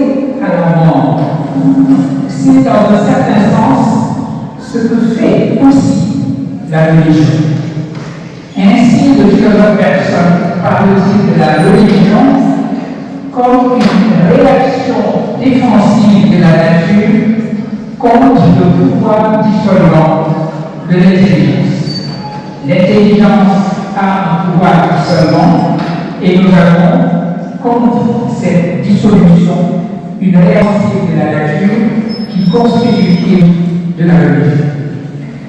donner à la mort. C'est dans un certain sens ce que fait aussi la religion. Ainsi, le philosophe Bergson parle-t-il de la religion comme une réaction défensive de la nature contre le pouvoir dissolvant de l'intelligence. L'intelligence a un pouvoir dissolvant et nous avons, contre cette dissolution, une réaction de la nature qui constitue de la religion.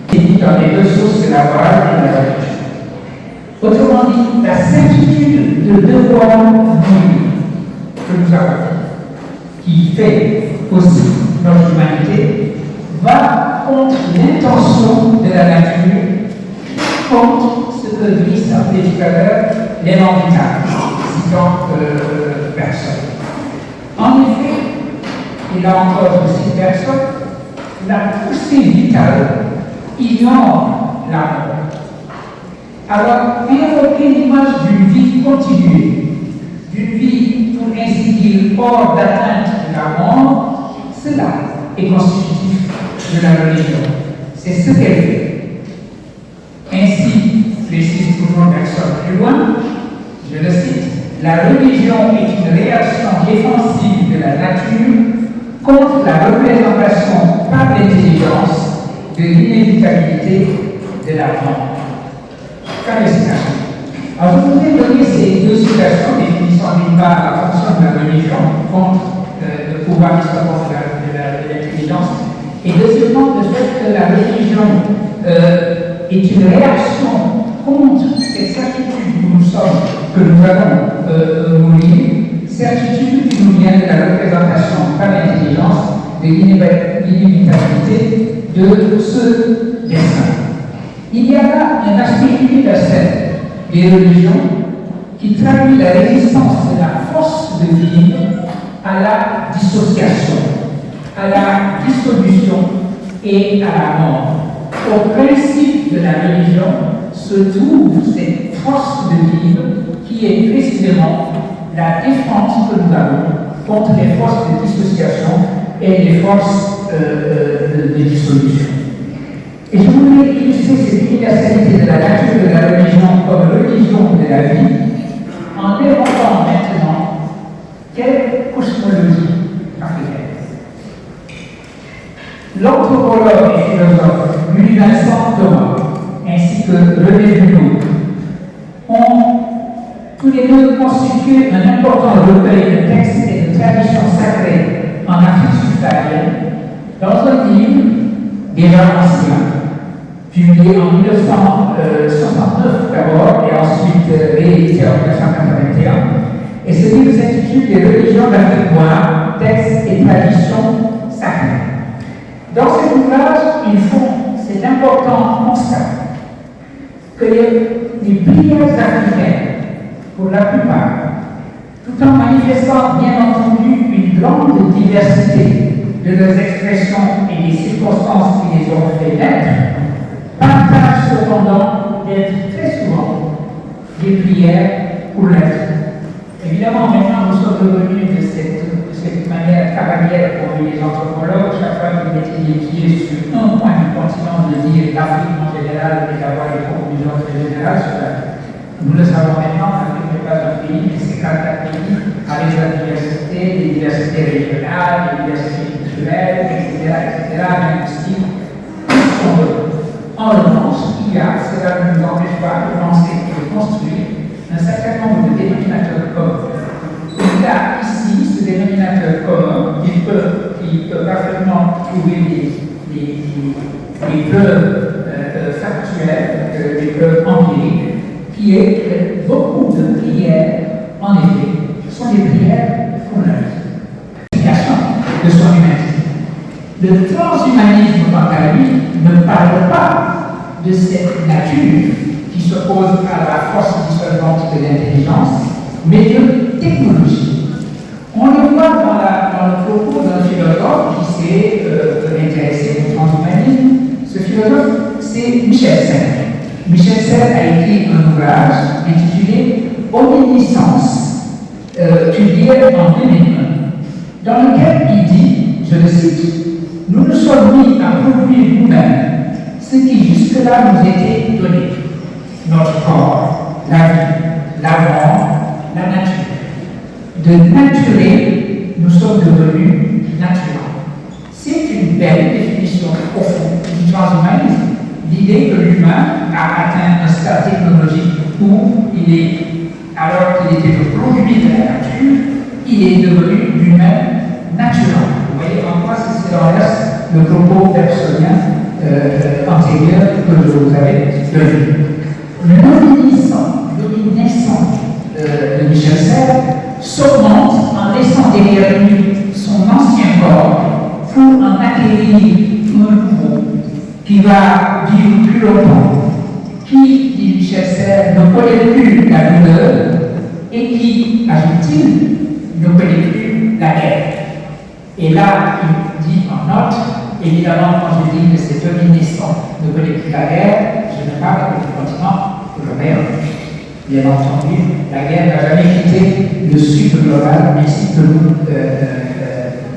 C'est dit dans les deux sources de la morale et de la religion. Autrement dit, la certitude de devoir mourir que nous avons, qui fait aussi notre humanité, va contre l'intention de la nature, contre ce que Brice appelait tout à l'heure l'élan vital, citant personne. En effet, et là encore je cite personne, la poussée vitale ignore la mort. Alors, évoquer l'image d'une vie continuée, d'une vie, pour ainsi dire, hors d'atteinte de la mort, cela est constitutif de la religion. C'est ce qu'elle fait. Ainsi, précise toujours Bergson plus loin, je le cite, la religion est une réaction défensive de la nature contre la représentation par l'intelligence de l'inévitabilité de la mort. Alors, je voudrais donner ces deux citations définissant d'une part la fonction de la religion contre le pouvoir dissolvant de l'intelligence, et deuxièmement le fait que la religion est une réaction contre cette certitude que nous sommes, que nous allons mourir, certitude qui nous vient de la représentation par l'intelligence de l'inévitabilité de ce destin. Il y a là un aspect universel des religions qui traduit la résistance de la force de vivre à la dissociation, à la dissolution et à la mort. Au principe de la religion se trouve cette force de vivre qui est précisément la défense que nous avons contre les forces de dissociation et les forces de dissolution. Et je voudrais illustrer cette universalité de la nature de la religion comme religion de la vie en évoquant maintenant quelle cosmologie africaine. L'anthropologue et philosophe Louis-Vincent Thomas ainsi que René Dunod ont tous les deux constitué un important recueil de textes et de traditions sacrées en Afrique subsaharienne dans un livre déjà ancien, publié en 1969 d'abord et ensuite réédité en 1981. Et ce livre s'intitule Les religions d'Afrique noire, textes et traditions sacrées. Dans cet ouvrage, ils font cet important constat que les prières africaines, pour la plupart, tout en manifestant bien entendu une grande diversité de leurs expressions et des circonstances qui les ont fait naître, partagent cependant d'être très souvent des prières pour l'être. Évidemment, maintenant nous sommes revenus de cette manière cavalière qu'ont eu les anthropologues, chaque fois qu'ils mettaient les pieds sur un point du continent, de dire l'Afrique en général et d'avoir des conclusions très générales sur l'Afrique. Nous le savons maintenant, l'Afrique n'est pas un pays, mais c'est 44 pays avec la diversité, les diversités régionales, les diversités culturelles, etc., linguistiques, sont là. En revanche, cela ne nous empêche pas de penser et de construire un certain nombre de dénominateurs communs. Il y a ici ce dénominateur commun qui peut parfaitement trouver des preuves factuelles, des preuves empiriques, qui est que beaucoup de prières, en effet, sont des prières pour la vie, de son humanité. Le transhumanisme, quant à lui, ne parle pas de cette nature qui s'oppose à la force dissolvante de l'intelligence, mais de technologie. On le voit dans le propos d'un philosophe qui s'est intéressé au transhumanisme. Ce philosophe, c'est Michel Serres. Michel Serres a écrit un ouvrage intitulé Omniscience, publié en 2001. dans lequel il dit, je le cite, nous nous sommes mis à produire nous-mêmes ce qui jusque-là nous était donné, notre corps, la vie, la mort, la nature. De naturel, nous sommes devenus naturels. C'est une belle définition au fond du transhumanisme. L'idée que l'humain a atteint un stade technologique où il est, alors qu'il était le produit de la nature, il est devenu lui-même naturel. Vous voyez en quoi c'est renverse le propos personnel antérieur que je vous avais donné. L'hominisme de Michel Serres s'augmente en laissant derrière lui son ancien corps pour en acquérir un nouveau qui va vivre plus longtemps, qui, dit Michel Serres, ne connaît plus la douleur et qui, ajoute-t-il, ne connaît plus la guerre. Et là, il dit en note, évidemment, quand je dis que cet omniscient ne connaît plus la guerre, je ne parle que du continent européen. Bien entendu, la guerre n'a jamais quitté le sud global, ainsi que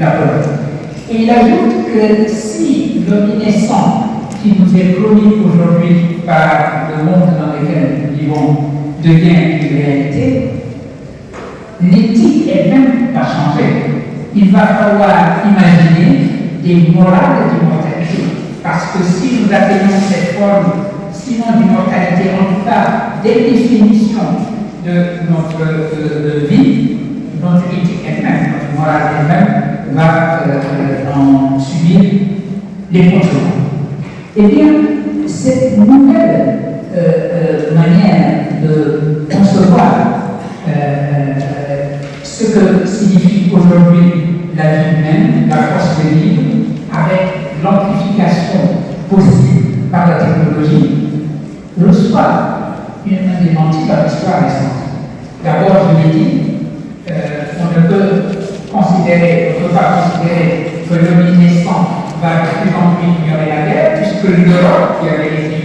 la Pologne. Et il ajoute que si l'omniscient qui nous est promis aujourd'hui par le monde dans lequel nous vivons devient une réalité, l'éthique elle-même va changer. Il va falloir imaginer des morales d'immortalité. Parce que si nous atteignons cette forme, sinon d'immortalité, en tout cas des définitions de notre vie, notre éthique elle-même, notre morale elle-même, va en subir les contrôles. Eh bien, cette nouvelle manière de concevoir ce que signifie aujourd'hui la vie humaine, la force de vivre, avec l'amplification possible par la technologie, reçoit un démenti dans l'histoire récente. D'abord, je l'ai dit, on ne peut pas considérer que l'omniscient va de plus en plus ignorer la guerre, puisque l'Europe, qui avait été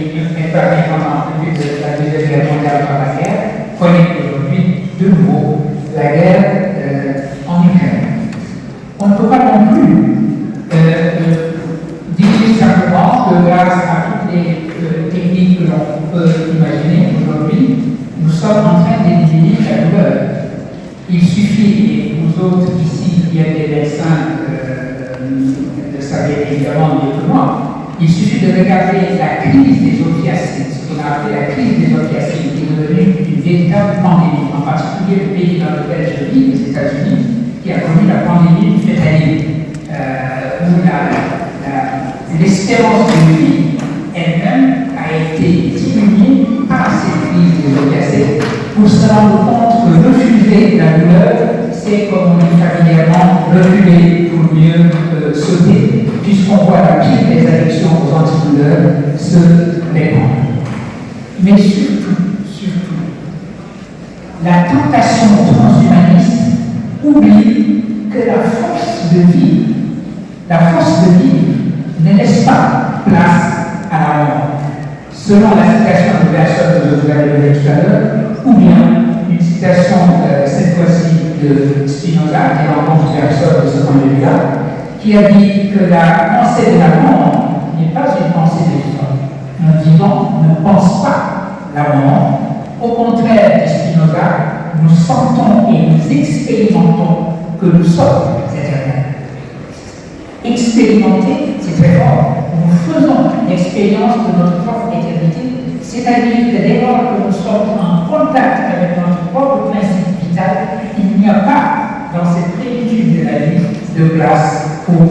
épargnée pendant le début de la Deuxième Guerre mondiale par la guerre, connaît aujourd'hui de nouveau la guerre en Ukraine. On ne peut pas non plus dire simplement que grâce à toutes les techniques que l'on peut imaginer aujourd'hui, nous sommes en train d'éliminer la douleur. Il suffit, et vous autres ici, qui êtes des médecins, le savez évidemment mieux que moi, il suffit de regarder la crise des opiacés, ce qu'on a appelé la crise des opiacés, qui est devenue une véritable pandémie, en particulier le pays dans lequel je vis, les États-Unis, qui a connu la pandémie du fentanyl, où l'espérance de vie elle-même a été diminuée par cette crise des opiacés pour se rendre compte que refuser la douleur, c'est, comme on dit familièrement, reculer pour mieux sauter, puisqu'on voit la pire des addictions aux antidouleurs se répandre. Mais surtout, la tentation transhumaniste oublie que la force de vie ne laisse pas place à la mort. Selon la citation de Bergson que je vous avais donnée tout à l'heure, ou bien une citation, cette fois-ci, de Spinoza, qui rencontre Bergson de ce point de vue-là, qui a dit que la pensée de la mort n'est pas une pensée des vivants. Un vivant ne pense pas la mort. Au contraire de Spinoza, nous sentons et nous expérimentons que nous sommes éternels. Expérimenter, c'est très fort. Nous faisons l'expérience de notre propre éternité, c'est-à-dire que dès lors que nous sommes en contact avec notre propre principe vital, il n'y a pas dans cette plénitude de la vie de place pour